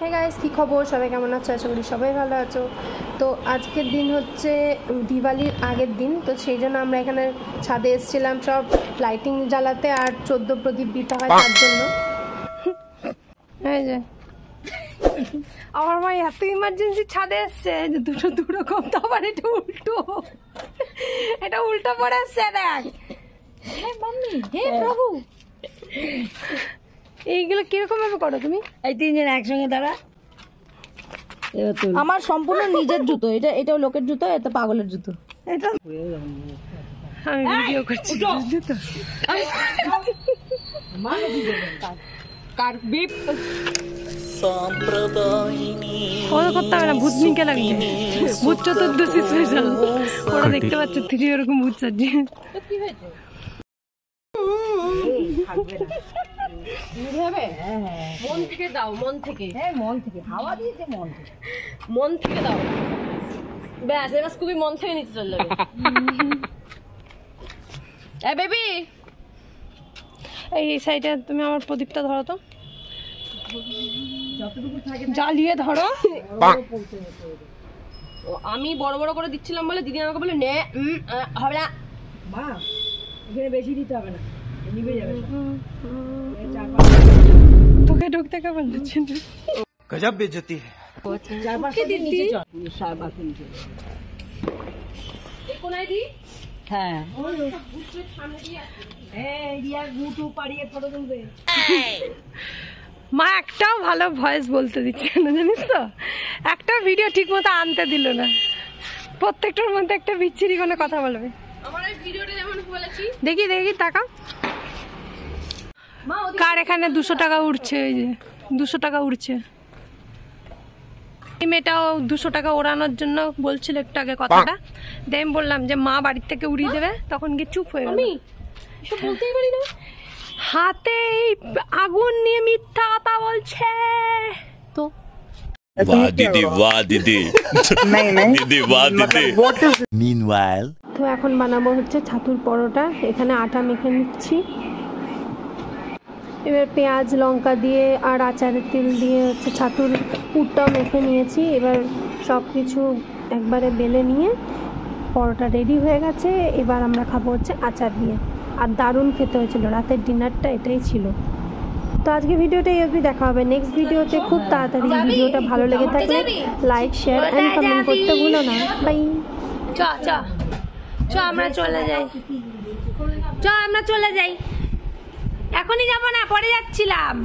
Hey guys, কি খবর? সবাই কেমন আছো? আশা করি সবাই ভালো আছো। তো আজকের দিন হচ্ছে দিওয়ালির আগের দিন, তো সেই জন্য আমরা এখানে ছাদে এসেছিলাম সব লাইটিং জ্বালাতে আর 14 প্রদীপ দিতে হয় তার জন্য। এই যে আমার মা এত ইমার্জেন্সি ছাদে এসছে যে দুটো দুরকম, তো আবার এটা উল্টো পড়ে এসছে। দেখ হে প্রভু, এইগুলো কিরকম ভাবে করো তুমি? এই তিনজন একসঙ্গে দাঁড়া। আমার সম্পূর্ণ নিজের জুতো, এটাও লোকের জুতো, এটা পাগলের জুতো। এটা আমি ভিডিও করছি জুতো। করতে হবে না, ভূতনিকে লাগবে। ভূত চতুর্দশী স্পেশাল, ওরা দেখতে পাচ্ছে তিরি ওরকম ভূত সাজিয়ে। মন থেকে দাও, মন থেকে। হ্যাঁ, মন থেকে হাওয়া দিয়েছে, মন থেকে দাও। ব্যাস, এবার খুবই মন থেকে নিতে চলে যাবে। বেবি, এই সাইডে তুমি আমার প্রদীপটা ধরো তো, জ্বালিয়ে ধরো। আমি বড় বড় করে দিচ্ছিলাম বলে দিদি আমাকে বলে নে হবে না মা, এখানে বেশি দিতে হবে না, নিভে যাবে। তোকে ঢুকতে কেমন দিচ্ছি? গজব বেজতি है। হ্যাঁ, মা একটাও ভালো ভয়েস বলতে দিচ্ছে না, জানিস তো? একটা ভিডিও ঠিক মতো আনতে দিল না, প্রত্যেকটার মধ্যে একটা বিচ্ছিরি কোনো কথা বলবে। দেখি দেখি টাকা কার এখানে 200 টাকা উঠছে। এই যে 200 টাকা উঠছে। এই মেয়েটাও 200 টাকা ওড়ানোর জন্য বলছিল একটু আগে কথাটা, দিয়ে আমি বললাম যে মা বাড়ির থেকে উড়িয়ে দেবে, তখন গিয়ে চুপ হয়ে গেল। হাতে আগুন নিয়ে মিথ্যা কথা বলছে। তো वाह दीदी वाह दीदी दीदी वाह दीदी। Meanwhile, তো এখন বানাবো হচ্ছে ছাতুর পরোটা। এখানে আটা মেখে নিচ্ছি, এবার পেঁয়াজ লঙ্কা দিয়ে আর আচারের তেল দিয়ে হচ্ছে ছাতুর পুরটা মেখে নিয়েছি। এবার সব কিছু একবারে বেলে নিয়ে পরোটা রেডি হয়ে গেছে। এবার আমরা খাবো হচ্ছে আচার দিয়ে, আর দারুণ খেতে হয়েছিল। রাতের ডিনারটা এটাই ছিল। তো আজকে ভিডিওটা এই অবধি, দেখা হবে নেক্সট ভিডিওতে খুব তাড়াতাড়ি। ভিডিওটা ভালো লেগে থাকলে লাইক শেয়ার অ্যান্ড কমেন্ট করতে ভুলো না। বাই। আমরা চলে যাই, আমরা চলে যাই। এখনই যাবো না, পরে যাচ্ছিলাম।